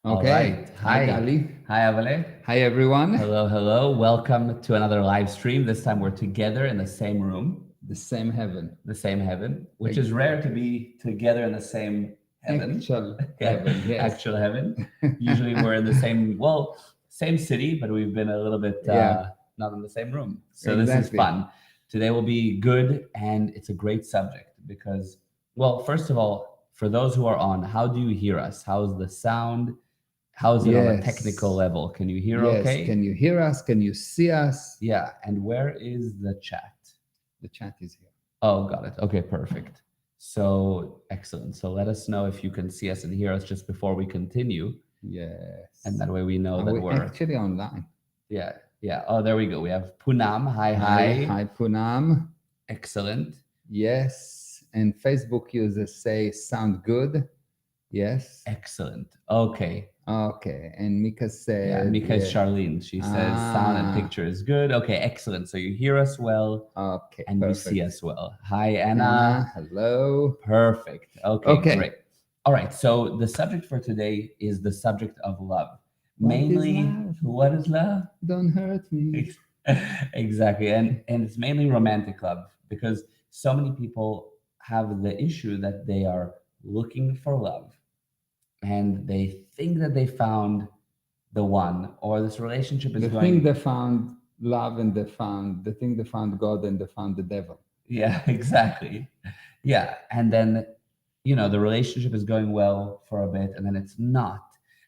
All right. Hi, Gali. Hi, Avale. Hi, everyone. Hello. Welcome to another live stream. This time we're together in the same room, The same heaven. which is rare to be together in the same heaven. Actual heaven, yes. Actual heaven. Usually we're in the same city, but we've been a little bit Yeah. not in the same room. So this is Exactly. fun. Today will be good, and it's a great subject because, well, first of all, for those who are on, how do you hear us? How's the sound? How's it on a technical Yes. level? Can you hear Yes. okay? Can you hear us? Can you see us? Yeah. And where is the chat? The chat is here. Oh, got it. Okay, perfect. So excellent. So let us know if you can see us and hear us just before we continue. Yes. And that way we know Are that we we're actually online? yeah. Oh, there we go. We have Punam. Hi. Hi, Punam. Excellent. Yes. And Facebook users say sound good. Yes. Excellent. Okay. Okay. And Mika said. Yeah, Mika is Charlene. She says sound and picture is good. Okay, excellent. So you hear us well. Okay. And perfect. you see us well. Hi, Anna. Hello. Perfect. Okay, Okay. great. All right. So the subject for today is the subject of love. What is Mainly, love? what is love? Don't hurt me. Exactly. And it's mainly romantic love because so many people have the issue that they are looking for love and they think that they found the one or this relationship is The going thing they found love and they found the thing they found God and they found the devil. Yeah, exactly. Yeah. And then, the relationship is going well for a bit and then it's not.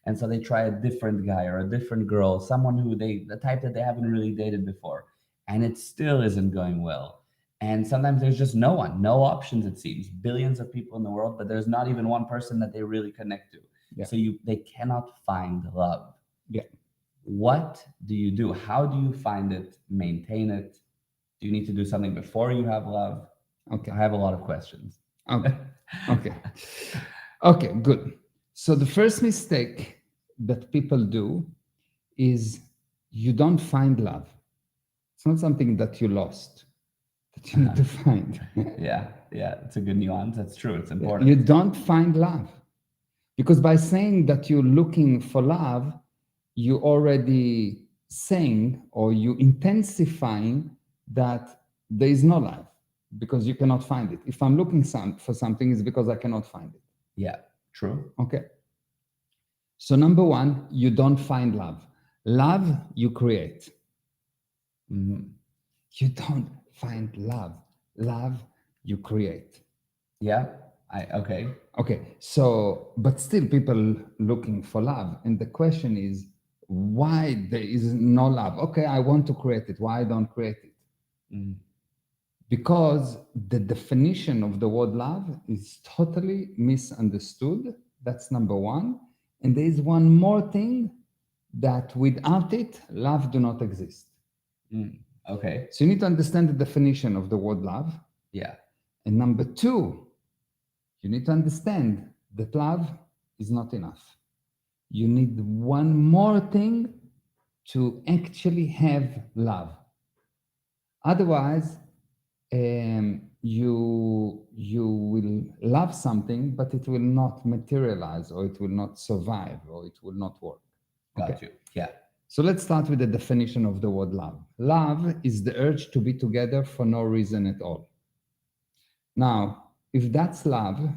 And so they try a different guy or a different girl, someone the type that they haven't really dated before, and it still isn't going well. And sometimes there's just no one, no options, it seems. Billions of people in the world, but there's not even one person that they really connect to. Yeah. So they cannot find love. Yeah. What do you do? How do you find it, maintain it? Do you need to do something before you have love? Okay. I have a lot of questions. Okay. Okay, good. So the first mistake that people do is you don't find love. It's not something that you lost, that you need to find. Yeah, it's a good nuance. That's true. It's important. You don't find love. Because by saying that you're looking for love, you already saying or you intensifying that there is no love because you cannot find it. If I'm looking for something, it's because I cannot find it. Yeah, true. Okay. So number one, you don't find love. Love you create. Mm-hmm. You don't find love. Love you create. Yeah. Okay. Okay. So, but still people looking for love. And the question is, why there is no love? Okay, I want to create it. Why I don't create it? Mm-hmm. Because the definition of the word love is totally misunderstood. That's number one. And there is one more thing that without it, love do not exist. Okay. So you need to understand the definition of the word love. Yeah. And number two, you need to understand that love is not enough. You need one more thing to actually have love. Otherwise, you will love something, but it will not materialize, or it will not survive, or it will not work. Got you. Yeah. So let's start with the definition of the word love. Love is the urge to be together for no reason at all. Now, if that's love,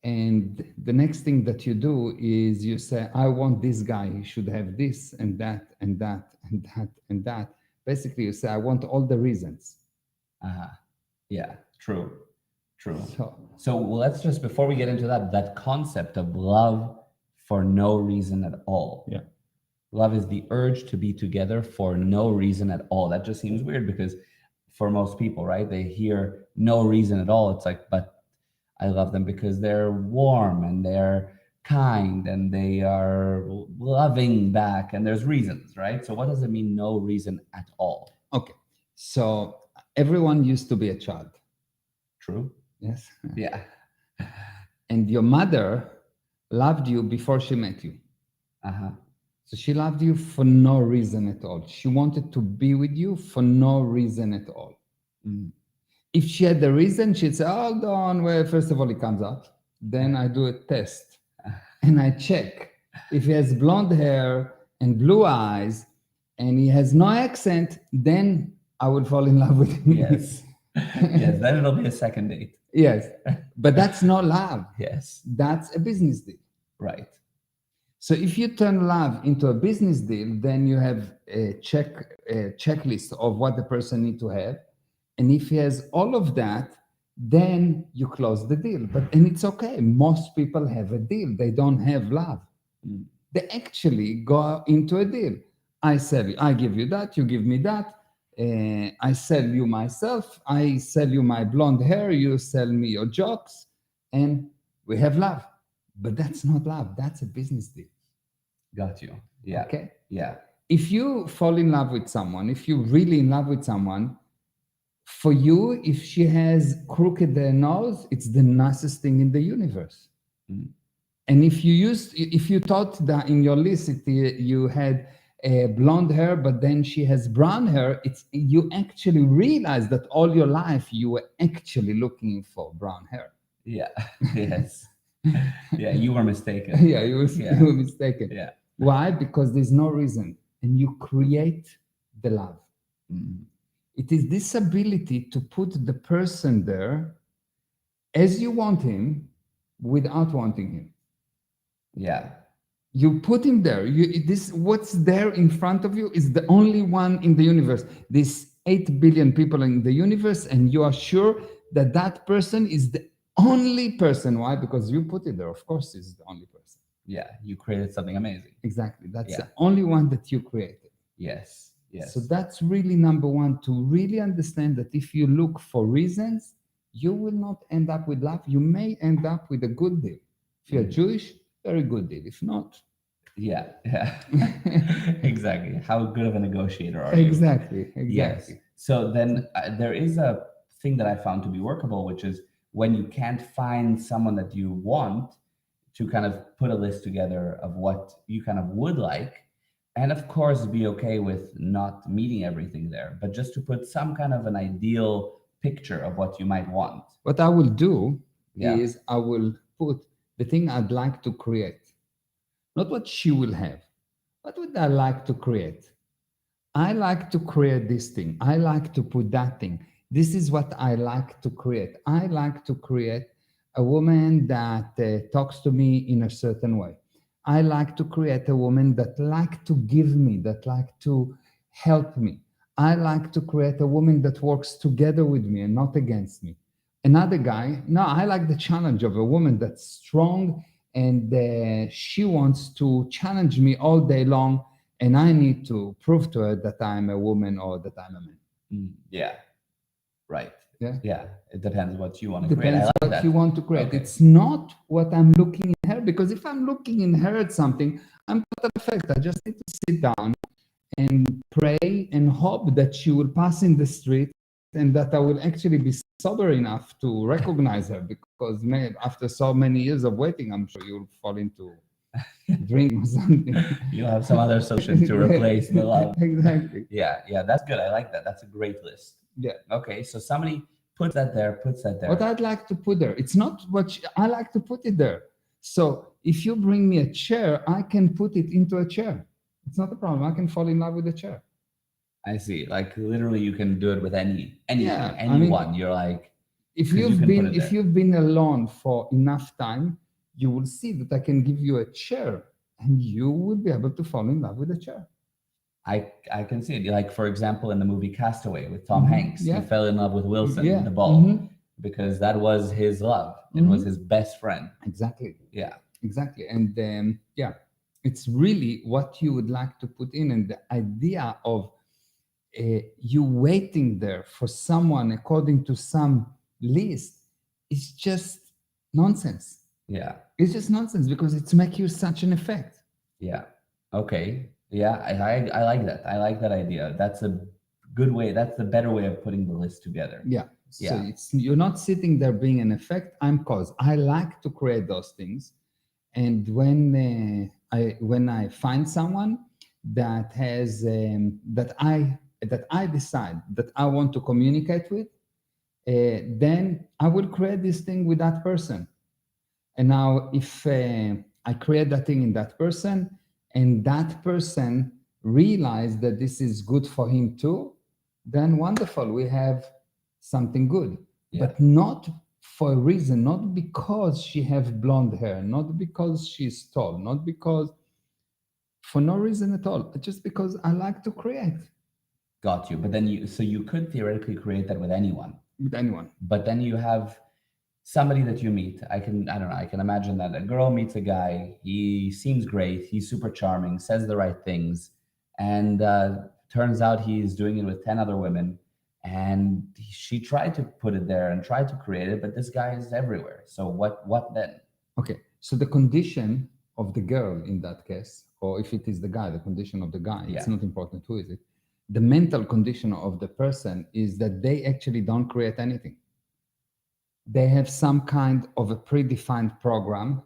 and the next thing that you do is you say, I want this guy, he should have this and that and that and that and that. Basically, you say, I want all the reasons. Yeah, true. So let's just, before we get into that concept of love for no reason at all. Yeah. Love is the urge to be together for no reason at all. That just seems weird because for most people, right, they hear no reason at all. It's like, but I love them because they're warm and they're kind and they are loving back and there's reasons, right? So what does it mean, no reason at all? Okay. So everyone used to be a child. True. Yes. Yeah. And your mother loved you before she met you. So she loved you for no reason at all. She wanted to be with you for no reason at all. If she had the reason, she'd say, hold on, well, first of all, it comes out. Then I do a test and I check If he has blonde hair and blue eyes and he has no accent, then I would fall in love with him. Yes. Yes, then it'll be a second date. Yes. But that's not love. Yes. That's a business deal. Right. So if you turn love into a business deal, then you have a checklist of what the person needs to have. And if he has all of that, then you close the deal. And it's okay. Most people have a deal. They don't have love. Mm. They actually go into a deal. I sell you, I give you that, you give me that. I sell you myself. I sell you my blonde hair. You sell me your jokes. And we have love. But that's not love. That's a business deal. Got you. Yeah. Okay. Yeah. If you fall in love with someone, if you're really in love with someone, for you, if she has crooked nose, it's the nicest thing in the universe. Mm. And if you thought that in your list you had blonde hair, but then she has brown hair, you actually realize that all your life you were actually looking for brown hair. Yeah. Yes. Yeah, you were mistaken. Yeah, you were mistaken. Yeah. Why? Because there's no reason, and you create the love. Mm. It is this ability to put the person there as you want him without wanting him. Yeah. You put him there. What's there in front of you is the only one in the universe. There's 8 billion people in the universe, and you are sure that that person is the only person. Why? Because you put it there. Of course, it's the only person. Yeah. You created something amazing. Exactly. That's the only one that you created. Yes. Yes. So that's really number one, to really understand that if you look for reasons, you will not end up with love. You may end up with a good deal. If you're Jewish, very good deal. If not, yeah. Exactly. How good of a negotiator are you? Exactly. Yes. So then there is a thing that I found to be workable, which is when you can't find someone that you want, to kind of put a list together of what you kind of would like. And of course, be okay with not meeting everything there, but just to put some kind of an ideal picture of what you might want. What I will do is I will put the thing I'd like to create, not what she will have. What would I like to create? I like to create this thing. I like to put that thing. This is what I like to create. I like to create a woman that talks to me in a certain way. I like to create a woman that like to give me, that like to help me. I like to create a woman that works together with me and not against me. Another guy, no, I like the challenge of a woman that's strong and she wants to challenge me all day long, and I need to prove to her that I'm a woman or that I'm a man. Yeah. Right. Yeah. Yeah. It depends what you want to create. Depends I like what you want to create. Okay. It's not what I'm looking in her, because if I'm looking in her at something, I'm total effect. I just need to sit down and pray and hope that she will pass in the street and that I will actually be sober enough to recognize her, because after so many years of waiting, I'm sure you'll fall into drink or something. You'll have some other solution to replace the love. Exactly. Yeah. Yeah. That's good. I like that. That's a great list. Yeah. Okay. So somebody puts that there. What I'd like to put there, it's not what I like to put it there. So if you bring me a chair, I can put it into a chair. It's not a problem. I can fall in love with the chair. I see. Like literally, you can do it with anyone. I mean, You're like, if you've been alone for enough time, you will see that I can give you a chair, and you will be able to fall in love with a chair. I can see it. Like, for example, in the movie Castaway with Tom Hanks, he fell in love with Wilson, the ball, because that was his love. It was his best friend. Exactly. Yeah. Exactly. And it's really what you would like to put in. And the idea of you waiting there for someone according to some list is just nonsense. Yeah. It's just nonsense, because it's make you such an effect. Yeah. Okay. Yeah. I like that. I like that idea. That's a good way. That's the better way of putting the list together. Yeah. So you're not sitting there being an effect. I like to create those things. And when I find someone that has that I decide that I want to communicate with, then I will create this thing with that person. And now, if I create that thing in that person, and that person realize that this is good for him too, then wonderful, we have something good. Yeah. But not for a reason, not because she have blonde hair, not because she's tall, not because, for no reason at all, just because I like to create Got you. But then you could theoretically create that with anyone. with anyone. But then you have somebody that you meet. I don't know, I can imagine that a girl meets a guy, he seems great, he's super charming, says the right things, and turns out he's doing it with 10 other women, and she tried to put it there and tried to create it, but this guy is everywhere. So what then? Okay, so the condition of the girl in that case, or if it is the guy, the condition of the guy, it's Yeah. not important who is it. The mental condition of the person is that they actually don't create anything. They have some kind of a predefined program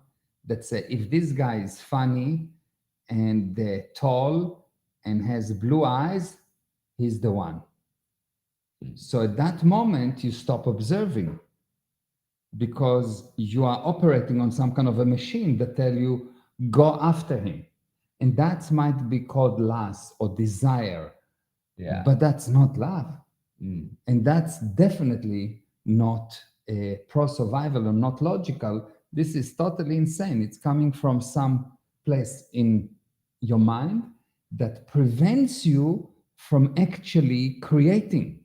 that say, if this guy is funny and tall and has blue eyes, he's the one. So at that moment, you stop observing, because you are operating on some kind of a machine that tell you, go after him. And that might be called lust or desire, Yeah. but that's not love. Mm. And that's definitely not pro-survival or not logical. This is totally insane. It's coming from some place in your mind that prevents you from actually creating.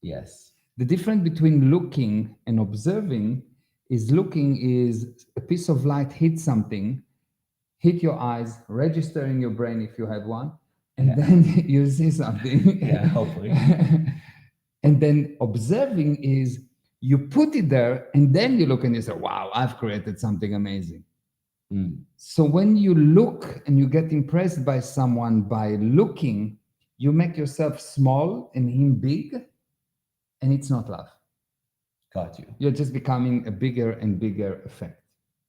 Yes. The difference between looking and observing is, looking is a piece of light hit something, hit your eyes, register in your brain if you have one, and then you see something. Yeah, hopefully. And then observing is, you put it there and then you look and you say, wow, I've created something amazing. Mm. So when you look and you get impressed by someone by looking, you make yourself small and him big, and it's not love. Got you. You're just becoming a bigger and bigger effect.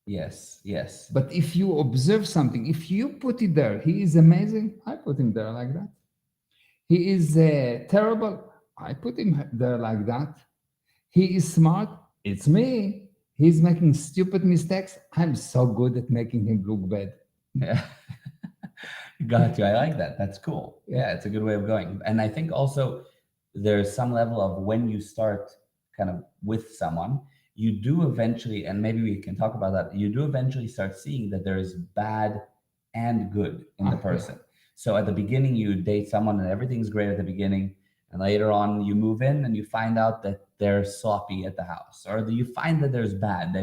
Yes, yes. But if you observe something, if you put it there, he is amazing, I put him there like that. He is terrible, I put him there like that. He is smart, it's me. He's making stupid mistakes, I'm so good at making him look bad. Yeah. Got you. I like that. That's cool. Yeah, it's a good way of going. And I think also there's some level of, when you start kind of with someone, you do eventually, and maybe we can talk about that, you do eventually start seeing that there is bad and good in the person. So at the beginning, you date someone and everything's great at the beginning. And later on, you move in and you find out that they're sloppy at the house, or you find that there's bad.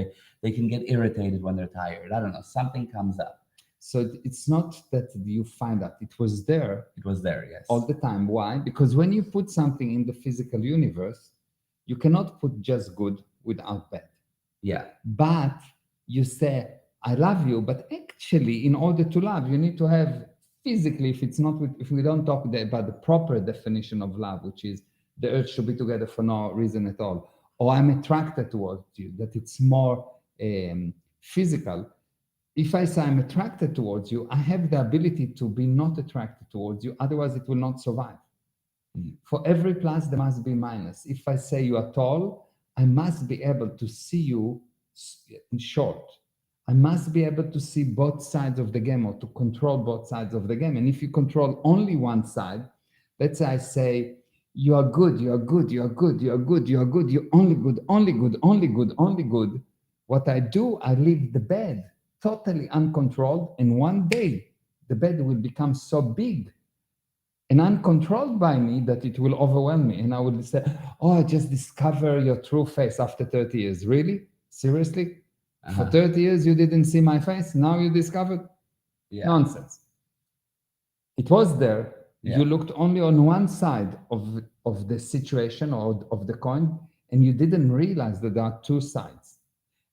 They can get irritated when they're tired. I don't know. Something comes up. So it's not that you find out, it was there. It was there, yes. All the time. Why? Because when you put something in the physical universe, you cannot put just good without bad. Yeah. But you say, I love you, but actually, in order to love, you need to have physically, if we don't talk about the proper definition of love, which is the urge to be together for no reason at all, or I'm attracted towards you, that it's more physical. If I say I'm attracted towards you, I have the ability to be not attracted towards you, otherwise it will not survive. For every plus, there must be minus. If I say you are tall, I must be able to see you short. I must be able to see both sides of the game, or to control both sides of the game. And if you control only one side, let's say I say, you are good, you are good, you are good, you are good, you are good, you're only good, only good, only good, only good. What I do, I leave the bed totally uncontrolled, and one day the bed will become so big and uncontrolled by me that it will overwhelm me. And I will say, oh, I just discover your true face after 30 years. Really? Seriously? For 30 years, you didn't see my face? Now you discovered? Yeah. Nonsense. It was there. Yeah. You looked only on one side of the situation or of the coin, and you didn't realize that there are two sides.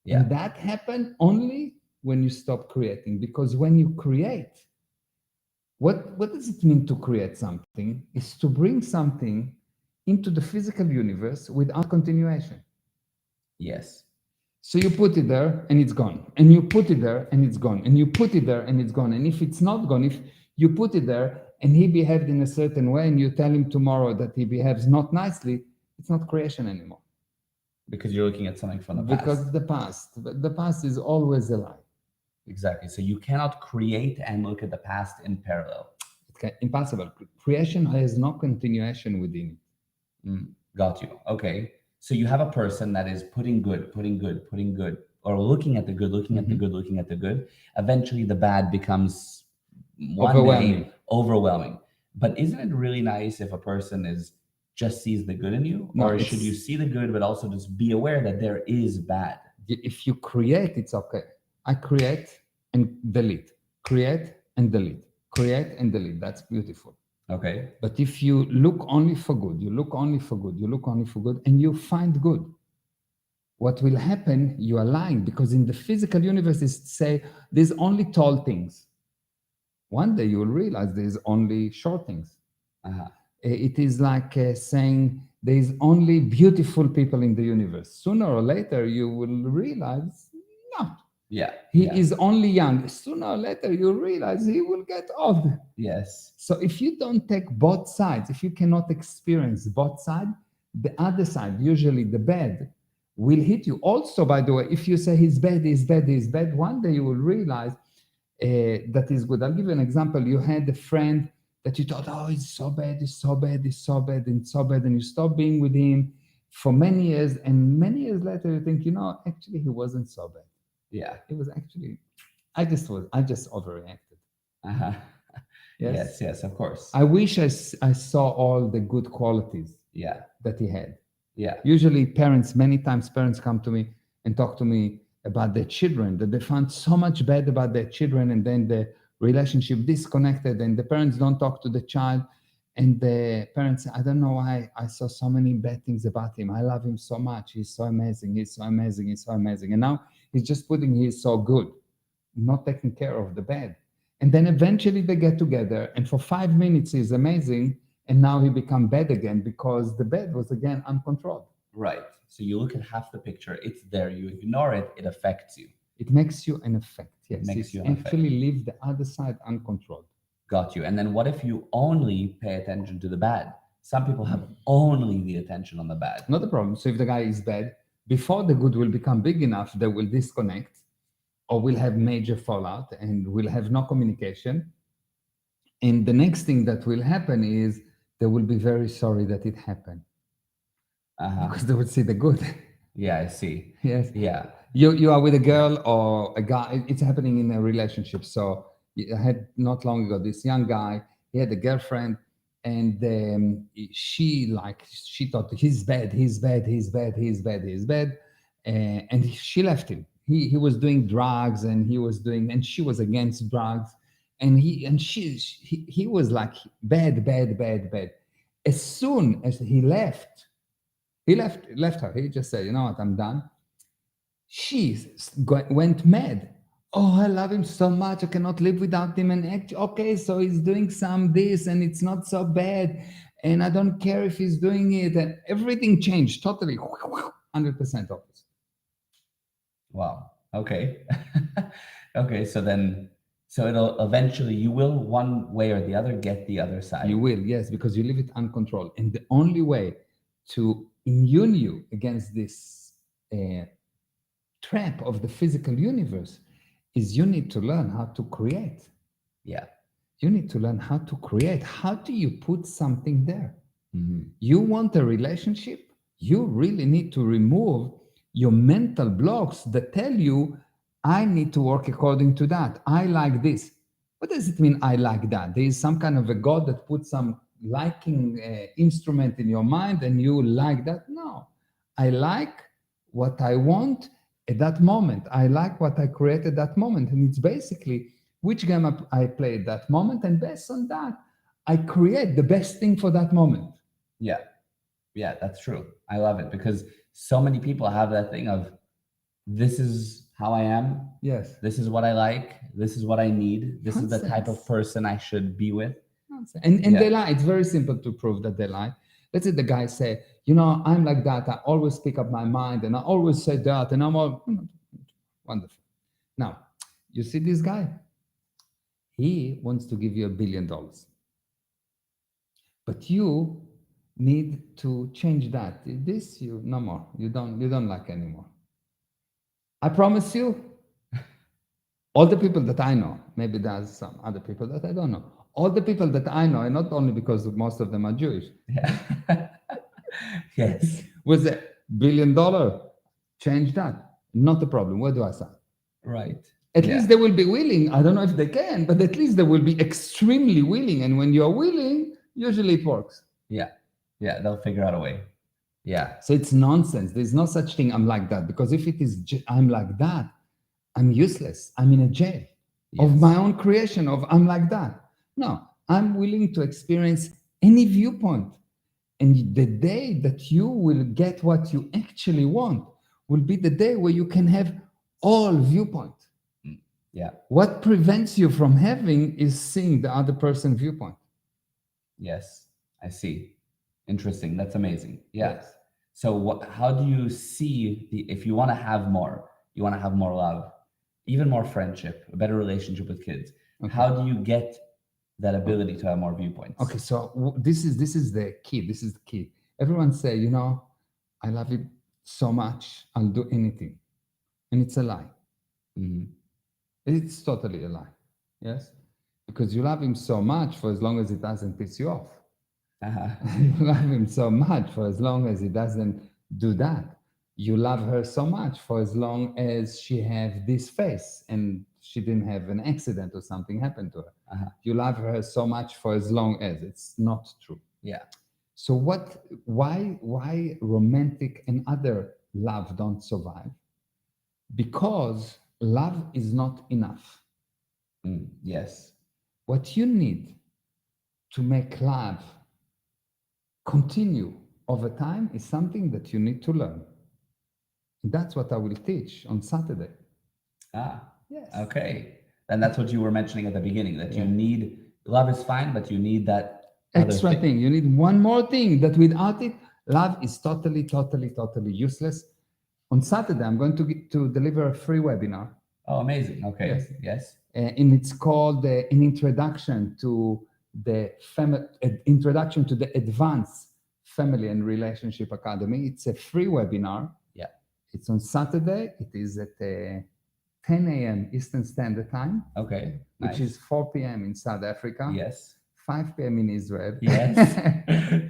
Yeah. And that happened only when you stop creating. Because when you create, what does it mean to create something? Is to bring something into the physical universe without continuation. Yes. So you put it there and it's gone. And you put it there and it's gone. And you put it there and it's gone. And if it's not gone, if you put it there and he behaved in a certain way and you tell him tomorrow that he behaves not nicely, it's not creation anymore. Because you're looking at something from the past. Because the past is always a lie. Exactly. So you cannot create and look at the past in parallel. Impossible. Creation has no continuation within it. Got you. Okay. So you have a person that is putting good, or looking at the good, looking at the good, looking at the good. Eventually, the bad becomes one Overwhelming. day overwhelming. But isn't it really nice if a person is just sees the good in you, No, or should you see the good but also just be aware that there is bad? If you create, it's okay. I create and delete, create and delete, create and delete. That's beautiful. Okay. But if you look only for good, you look only for good, you look only for good, and you find good, what will happen? You are lying, because in the physical universe, is say there's only tall things. One day you will realize there's only short things. Uh-huh. It is like saying there's only beautiful people in the universe. Sooner or later, you will realize, no, Yeah. he is only young. Sooner or later, you realize he will get old. Yes. So if you don't take both sides, if you cannot experience both sides, the other side, usually the bad, will hit you. Also, by the way, if you say he's bad, he's bad, he's bad, one day you will realize that is good. I'll give you an example. You had a friend that you thought, oh, he's so bad, he's so bad, he's so bad, and so bad, and you stop being with him for many years, and many years later you think, actually he wasn't so bad. Yeah. It was actually, I just overreacted. Uh-huh. Yes, of course. I wish I saw all the good qualities that he had. Yeah. Usually many times parents come to me and talk to me about their children, that they found so much bad about their children, and then the relationship disconnected, and the parents don't talk to the child, and the parents say, I don't know why I saw so many bad things about him. I love him so much. He's so amazing. He's so amazing. He's so amazing. And now he's just putting he's so good, not taking care of the bad. And then eventually they get together, and for 5 minutes he's amazing, and now he become bad again because the bad was again uncontrolled. Right. So you look at half the picture, it's there, you ignore it, it affects you. It makes you an effect. Yes. It makes you actually leave the other side uncontrolled. Got you. And then what if you only pay attention to the bad? Some people have only the attention on the bad. Not a problem. So if the guy is bad, before the good will become big enough, they will disconnect, or will have major fallout, and will have no communication. And the next thing that will happen is they will be very sorry that it happened. Because they would see the good. Yeah, I see. Yes. Yeah. You are with a girl or a guy. It's happening in a relationship. So I had not long ago this young guy. He had a girlfriend, and she thought he's bad, and she left him. He was doing drugs, and she was against drugs, and he was like bad. As soon as he left her. He just said, you know what, I'm done. She went mad. Oh, I love him so much. I cannot live without him. And okay, so he's doing some this, and it's not so bad. And I don't care if he's doing it. And everything changed totally, 100% opposite. Wow. Okay. Okay. So it'll eventually, you will one way or the other get the other side. You will, yes, because you leave it uncontrolled. And the only way to immune you against this trap of the physical universe is you need to learn how to create. Yeah. You need to learn how to create. How do you put something there? You want a relationship? You really need to remove your mental blocks that tell you, I need to work according to that. I like this. What does it mean, I like that? There is some kind of a God that puts some liking instrument in your mind and you like that? No. I like what I want at that moment. I like what I create at that moment. And it's basically which game I play at that moment. And based on that, I create the best thing for that moment. Yeah. Yeah, that's true. I love it because so many people have that thing of, this is how I am. Yes. This is what I like. This is what I need. This Nonsense. is the type of person I should be with. Nonsense. And they lie. It's very simple to prove that they lie. Let's say the guy say, I'm like that. I always speak up my mind and I always say that. And I'm all wonderful. Now, you see this guy? He wants to give you $1 billion. But you need to change that. This no more. You don't like anymore. I promise you, All the people that I know, maybe there's some other people that I don't know. All the people that I know, and not only because most of them are Jewish, Yeah. Yes. with $1 billion, change that. Not a problem. Where do I start? Right. At Yeah. least they will be willing. I don't know if they can, but at least they will be extremely willing. And when you're willing, usually it works. Yeah. Yeah. They'll figure out a way. Yeah. So it's nonsense. There's no such thing. I'm like that, because if it is I'm like that, I'm useless. I'm in a jail of Yes. my own creation of I'm like that. No, I'm willing to experience any viewpoint. And the day that you will get what you actually want will be the day where you can have all viewpoint. Yeah. What prevents you from having is seeing the other person's viewpoint. Yes. I see. Interesting. That's amazing. Yeah. Yes. So how do you see if you want to have more, you want to have more love, even more friendship, a better relationship with kids, Okay. how do you get that ability to have more viewpoints? Okay, so this is the key. This is the key. Everyone say, I love you so much, I'll do anything, and it's a lie. Mhm. It's totally a lie. Yes, because you love him so much for as long as it doesn't piss you off. Uh-huh. You love him so much for as long as he doesn't do that. You love her so much for as long as she have this face and she didn't have an accident or something happened to her. Uh-huh. You love her so much for as long as it's not true. Yeah. So why romantic and other love don't survive? Because love is not enough. Yes. What you need to make love continue over time is something that you need to learn. That's what I will teach on Saturday. Yes. Okay. And that's what you were mentioning at the beginning, that you Yeah. need, love is fine, but you need that other Extra thing. You need one more thing that without it, love is totally, totally, totally useless. On Saturday, I'm going to deliver a free webinar. Oh, amazing. Okay. Yes. Yes. And it's called an introduction to the introduction to the Advanced Family and Relationship Academy. It's a free webinar. Yeah. It's on Saturday. It is at 10 a.m. Eastern Standard Time, Okay. which is 4 p.m. in South Africa. Yes. 5 p.m. in Israel. Yes.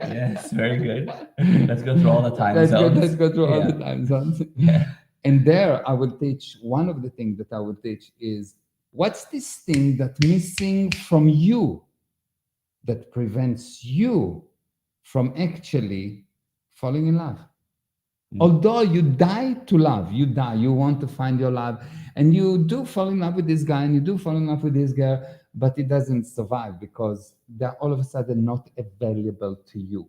Yes. Very good. Let's go through all the time zones. Let's go through all the time zones. Yeah. And there I will teach, one of the things that I will teach is, what's this thing that's missing from you that prevents you from actually falling in love? Although you die to love, you want to find your love, and you do fall in love with this guy and you do fall in love with this girl, but it doesn't survive because they're all of a sudden not available to you.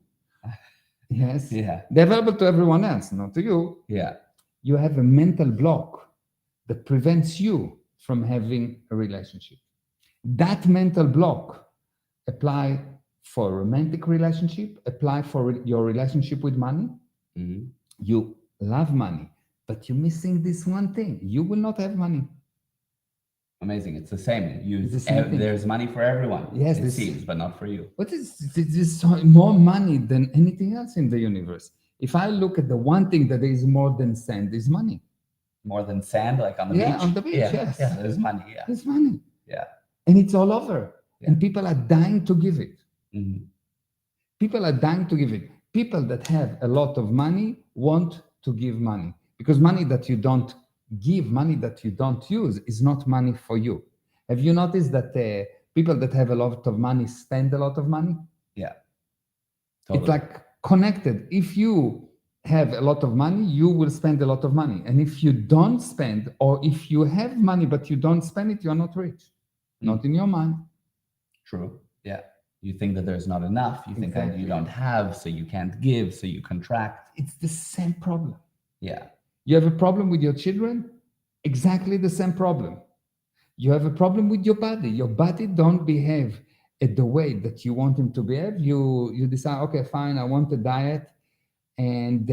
Yes. Yeah. They're available to everyone else, not to you. Yeah. You have a mental block that prevents you from having a relationship. That mental block apply for a romantic relationship, apply for your relationship with money. Mm-hmm. You love money, but you're missing this one thing. You will not have money. Amazing. It's the same. It's the same thing. There's money for everyone. Yes, it seems, but not for you. But it's more money than anything else in the universe. If I look at the one thing that is more than sand, is money. More than sand, like on the beach? Yeah, on the beach, yes. Yeah, there's money. Yeah. There's money. Yeah. And it's all over. Yeah. And people are dying to give it. Mm-hmm. People are dying to give it. People that have a lot of money want to give money, because money that you don't give, money that you don't use, is not money for you. Have you noticed that people that have a lot of money spend a lot of money? Yeah. Totally. It's like connected. If you have a lot of money, you will spend a lot of money. And if you don't spend, or if you have money but you don't spend it, you're not rich. Not in your mind. True. Yeah. You think that there's not enough. You think Exactly. you don't have, so you can't give, so you contract. It's the same problem. Yeah. You have a problem with your children, exactly the same problem. You have a problem with your body. Your body don't behave at the way that you want him to behave. You decide, okay, fine, I want a diet, and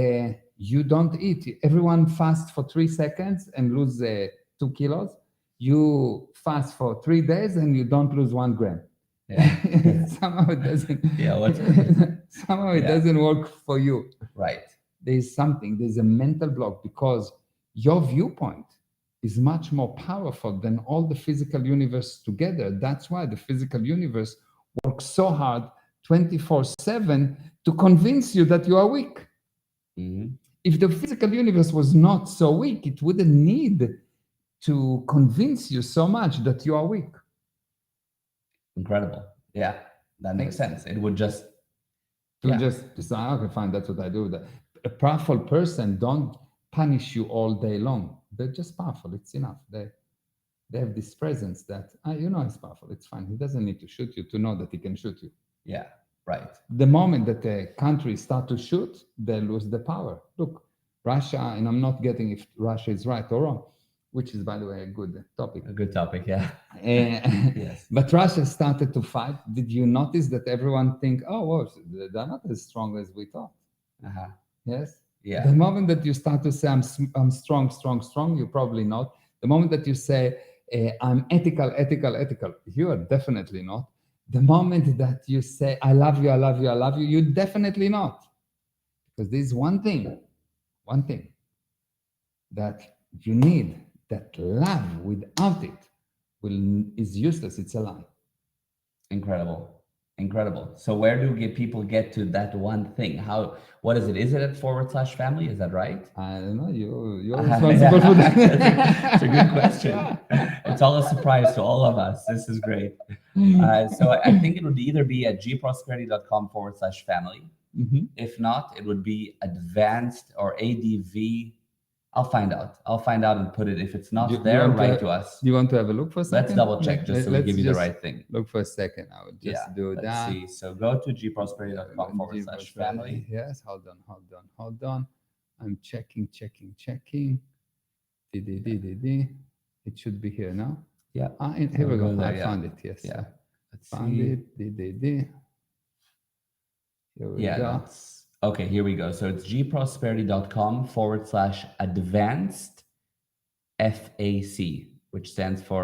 you don't eat. Everyone fasts for 3 seconds and lose 2 kilos. You fast for 3 days and you don't lose 1 gram. Yeah. Somehow it doesn't. Yeah. Somehow it doesn't work for you. Right. There's a mental block, because your viewpoint is much more powerful than all the physical universe together. That's why the physical universe works so hard 24/7 to convince you that you are weak. Mhm. If the physical universe was not so weak, it wouldn't need to convince you so much that you are weak. Incredible. Yeah, that makes sense. It would just, To yeah, just decide, okay, fine, that's what I do. A powerful person don't punish you all day long. They're just powerful. It's enough. They have this presence that he's powerful. It's fine. He doesn't need to shoot you to know that he can shoot you. yeah, right. The moment that a country start to shoot, they lose the power. Look, Russia, and I'm not getting if Russia is right or wrong, which is, by the way, a good topic. A good topic, yeah. Yes. But Russia started to fight. Did you notice that everyone think, oh, well, they're not as strong as we thought? Uh-huh. Yes. Yeah. The moment that you start to say, I'm strong, strong, strong, you're probably not. The moment that you say, I'm ethical, ethical, ethical, you are definitely not. The moment that you say, I love you, I love you, I love you, you're definitely not. Because there's one thing that you need, that love without it is useless. It's a lie. Incredible. Incredible. So where do people get to that one thing? What is it? Is it at /family? Is that right? I don't know. You're responsible for that. It's a good question. It's all a surprise to all of us. This is great. So I think it would either be at gprosperity.com /family. Mhm. If not, it would be advanced or ADV. I'll find out and put it. If it's not there, write to us. Do you want to have a look for a second? Let's double check just so we give you the right thing. Look for a second. I will just do let's that. see. So go to gprosperity.com /family. Yes, hold on. I'm checking. It should be here now. Yeah. Here we go. There, I found it. Yes. Yeah. Let's Found see. it. Here we go. That's okay. Here we go. So it's gprosperity.com /advanced FAC, which stands for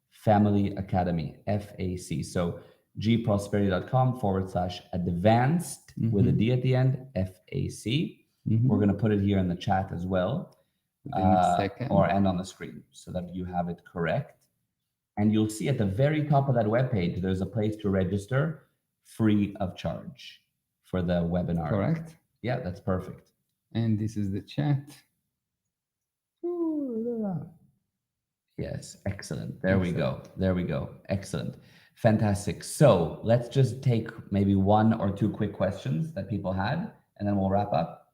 Family Academy, FAC. So gprosperity.com /advanced with a D at the end, FAC. We're going to put it here in the chat as well, and on the screen so that you have it correct. And you'll see at the very top of that webpage, there's a place to register free of charge for the webinar. Correct. Yeah, that's perfect. And this is the chat. Yes, excellent. There we go. Excellent. Fantastic. So let's just take maybe one or two quick questions that people had, and then we'll wrap up.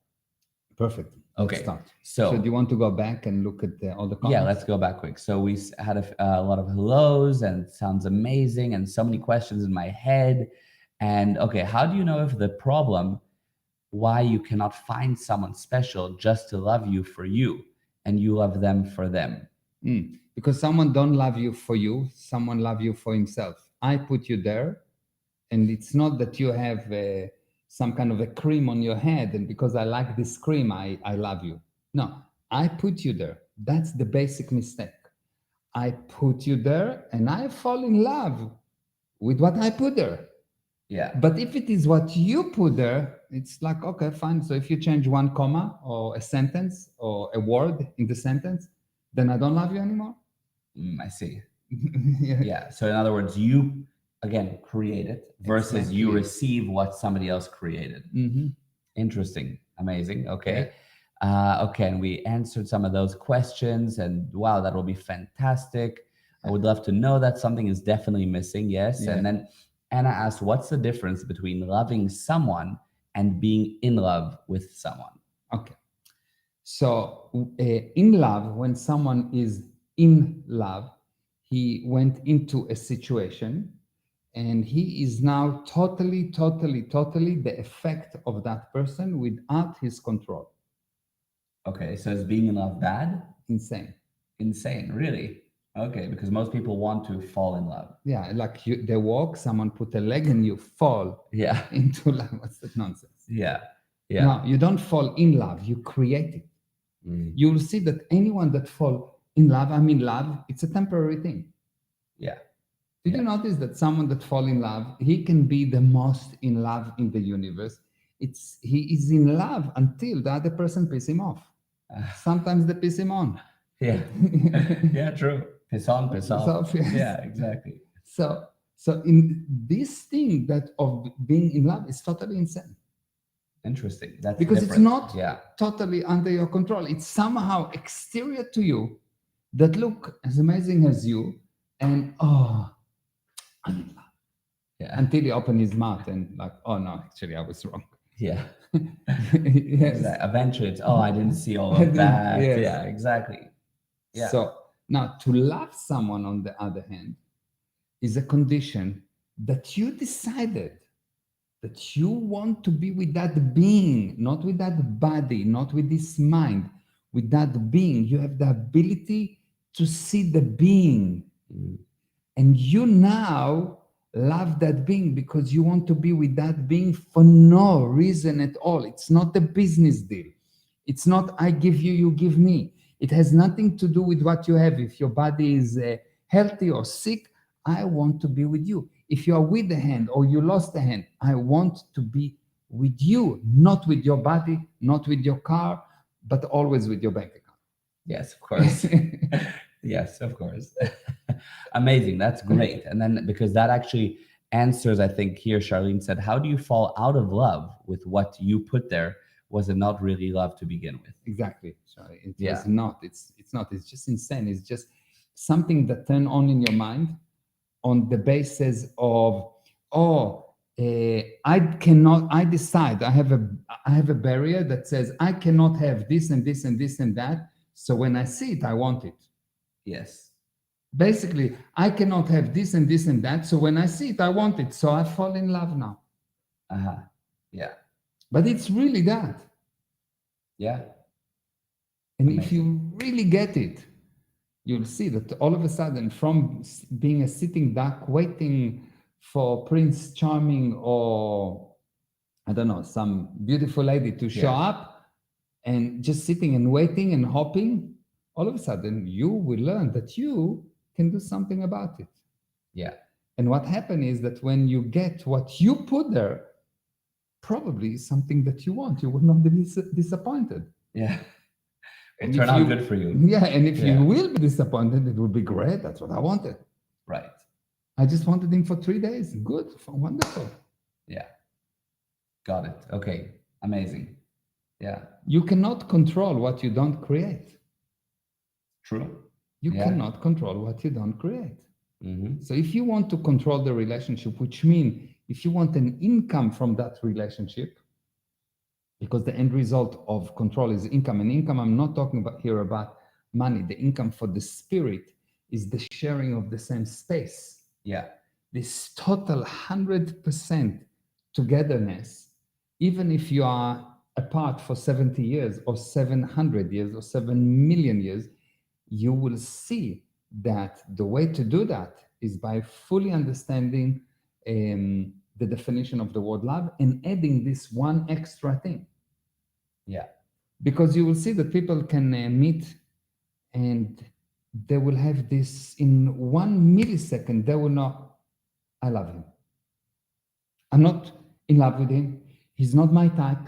Perfect. Okay. Start. So do you want to go back and look at all the comments? Yeah, let's go back quick. So we had a lot of hellos and sounds amazing and so many questions in my head. And okay, how do you know if the problem, why you cannot find someone special just to love you for you and you love them for them? Because someone don't love you for you, someone love you for himself. I put you there, and it's not that you have some kind of a cream on your head, and because I like this cream, I love you. No, I put you there. That's the basic mistake. I put you there, and I fall in love with what I put there. Yeah. But if it is what you put there, it's like, okay, fine. So if you change one comma or a sentence or a word in the sentence, then I don't love you anymore. I see. Yeah. Yeah. So in other words, you again create it versus you receive what somebody else created. Interesting. Amazing. Okay. Okay. And we answered some of those questions, and wow, that will be fantastic. I would love to know that something is definitely missing. Yes. Yeah. And then Anna asked, what's the difference between loving someone and being in love with someone? Okay. So in love, when someone is in love, he went into a situation and he is now totally the effect of that person without his control. Okay. So is being in love bad? Insane. Insane. Really? Okay. Because most people want to fall in love. Yeah. Like they walk, someone put a leg and you fall into love. What's that nonsense? Yeah. Yeah. No, you don't fall in love. You create it. You will see that anyone that fall in love, I'm in love, it's a temporary thing. Yeah. Did you notice that someone that fall in love, he can be the most in love in the universe? He is in love until the other person piss him off. Sometimes they piss him on. Yeah. Yeah, true. Piss on, piss off. Yes. Yeah, exactly. So in this thing that of being in love is totally insane Interesting. That's because it's different. not Yeah. totally under your control. It's somehow exterior to you that look as amazing as you, and oh, I'm in love. Yeah. Until he opened his mouth and like, oh no, actually I was wrong. Yeah. Yes. Exactly. Eventually it's, oh, I didn't see all of that. Yes. Yeah, exactly. Yeah. So now to love someone, on the other hand, is a condition that you decided that you want to be with that being, not with that body, not with this mind, with that being. You have the ability to see the being. Mm. And you now love that being because you want to be with that being for no reason at all. It's not a business deal. It's not I give you, you give me. It has nothing to do with what you have. If your body is healthy or sick, I want to be with you. If you are with a hand or you lost a hand, I want to be with you, not with your body, not with your car, but always with your bank account. Yes, of course. Yes, of course. Amazing. That's great. And then because that actually answers, I think here Charlene said, how do you fall out of love with what you put there? Was it not really love to begin with? Exactly. Sorry. It Yeah. was not. It's not. It's just insane. It's just something that turn on in your mind on the basis of, oh, I cannot. I decide. I have a barrier that says I cannot have this and this and this and that. So when I see it, I want it. Yes. Basically, I cannot have this and this and that. So when I see it, I want it. So I fall in love now. Uh-huh. Yeah. But it's really that. Yeah. And Amazing. if you really get it, you'll see that all of a sudden, from being a sitting duck waiting for Prince Charming or, I don't know, some beautiful lady to show up and just sitting and waiting and hoping, all of a sudden you will learn that you can do something about it. Yeah. And what happened is that when you get what you put there, probably something that you want, you will not be disappointed. Yeah. And It'll turn out good for you. Yeah, and if Yeah. you will be disappointed, it will be great. That's what I wanted. Right. I just wanted him for 3 days. Good, wonderful. Yeah. Got it. Okay. Amazing. Yeah. You cannot control what you don't create. True. You Yeah. cannot control what you don't create. Mm-hmm. So if you want to control the relationship, which means if you want an income from that relationship, because the end result of control is income, and income, I'm not talking about here about money. The income for the spirit is the sharing of the same space. Yeah. This total 100% togetherness, even if you are apart for 70 years or 700 years or 7 million years, you will see that the way to do that is by fully understanding the definition of the word love and adding this one extra thing. Yeah. Because you will see that people can meet and they will have this in 1 millisecond, they will know, I love him. I'm not in love with him. He's not my type.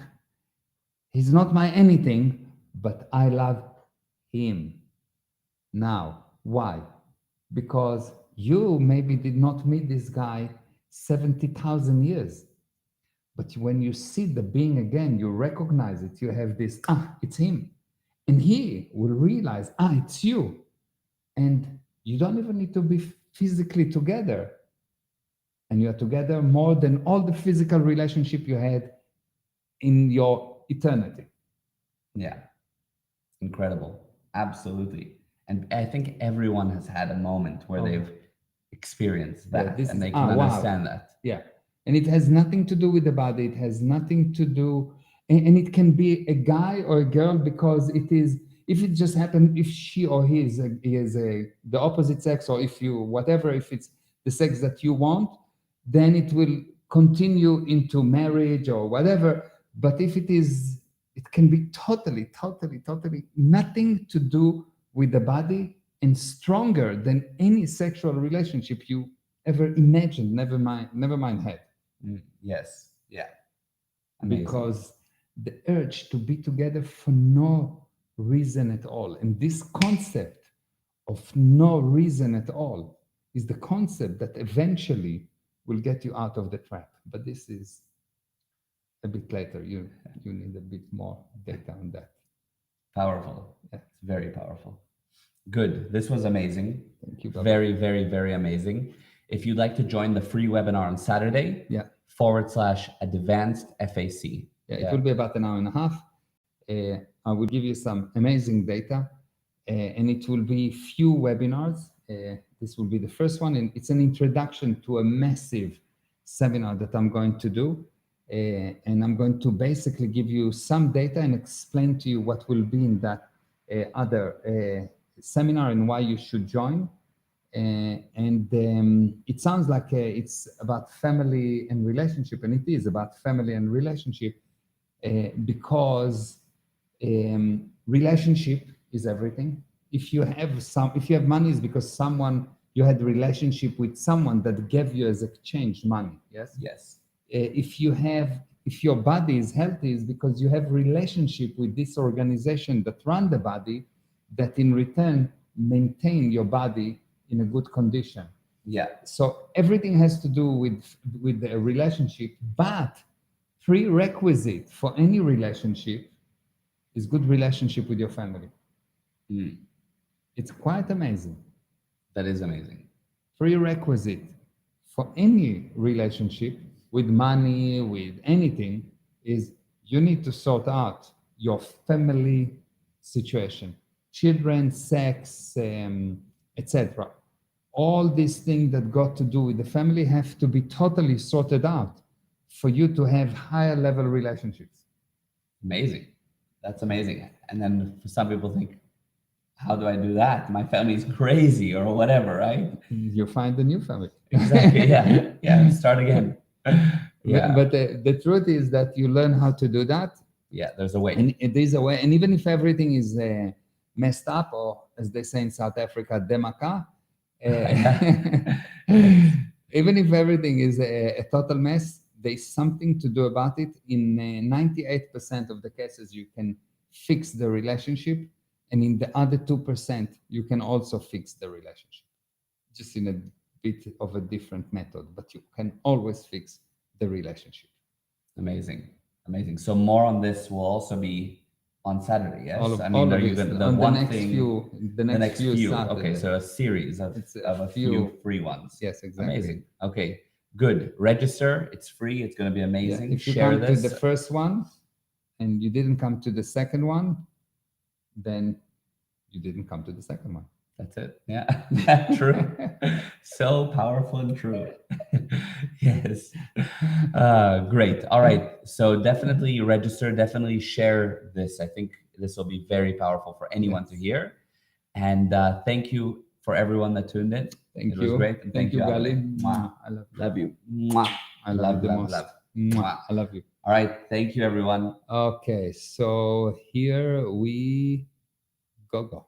He's not my anything, but I love him. Now, why? Because you maybe did not meet this guy 70,000 years. But when you see the being again, you recognize it. You have this, it's him. And he will realize, it's you. And you don't even need to be physically together. And you are together more than all the physical relationship you had in your eternity. Yeah. Incredible. Absolutely. And I think everyone has had a moment where they've experienced that and they can understand that. Yeah. And it has nothing to do with the body. It has nothing to do, and it can be a guy or a girl, because it is, if it just happened, if she or he is the opposite sex, or if you, whatever, if it's the sex that you want, then it will continue into marriage or whatever. But if it is, it can be totally nothing to do with the body and stronger than any sexual relationship you ever imagined, never mind had. Yes. Yeah. Amazing. Because the urge to be together for no reason at all. And this concept of no reason at all is the concept that eventually will get you out of the trap. But this is a bit later. You need a bit more data on that. Powerful. It's very powerful. Good. This was amazing. Thank you. Baba. Very, very, very amazing. If you'd like to join the free webinar on Saturday, /advanced FAC. It will be about an hour and a half. I will give you some amazing data, and it will be few webinars. This will be the first one, and it's an introduction to a massive seminar that I'm going to do. And I'm going to basically give you some data and explain to you what will be in that other seminar and why you should join. It sounds like it's about family and relationship, and it is about family and relationship because relationship is everything. If you have money, it's because you had a relationship with someone that gave you as exchange money. Yes. Yes. If your body is healthy, is because you have relationship with this organization that run the body, that in return maintain your body in a good condition. Yeah. So everything has to do with the relationship, but prerequisite for any relationship is good relationship with your family. It's quite amazing. That is amazing. Prerequisite for any relationship with money, with anything, is you need to sort out your family situation, children, sex, etc. All these things that got to do with the family have to be totally sorted out for you to have higher level relationships. Amazing. That's amazing. And then for some people think, how do I do that? My family's crazy or whatever, right? You find a new family. Exactly. Yeah. Start again. Yeah. But the truth is that you learn how to do that. Yeah, there's a way. And there's a way. And even if everything is messed up, or as they say in South Africa, demaka, even if everything is a total mess, there's something to do about it. In 98% of the cases, you can fix the relationship. And in the other 2%, you can also fix the relationship, just in a bit of a different method, but you can always fix the relationship. Amazing. So more on this will also be on Saturday, yes? Are you going to the next few Saturdays. Okay, so a series of a few free ones. Yes, exactly. Amazing. Okay, good. Register. It's free. It's going to be amazing. Yeah, if you share come this. To the first one and you didn't come to the second one, then you didn't come to the second one. That's it. Yeah, true. So powerful and true. Yes. Great. All right. So definitely register, definitely share this. I think this will be very powerful for anyone to hear. And thank you for everyone that tuned in. Thank you. It was great. And thank you, Gali. I love you. I love you the most. I love you. All right. Thank you, everyone. Okay. So here we go.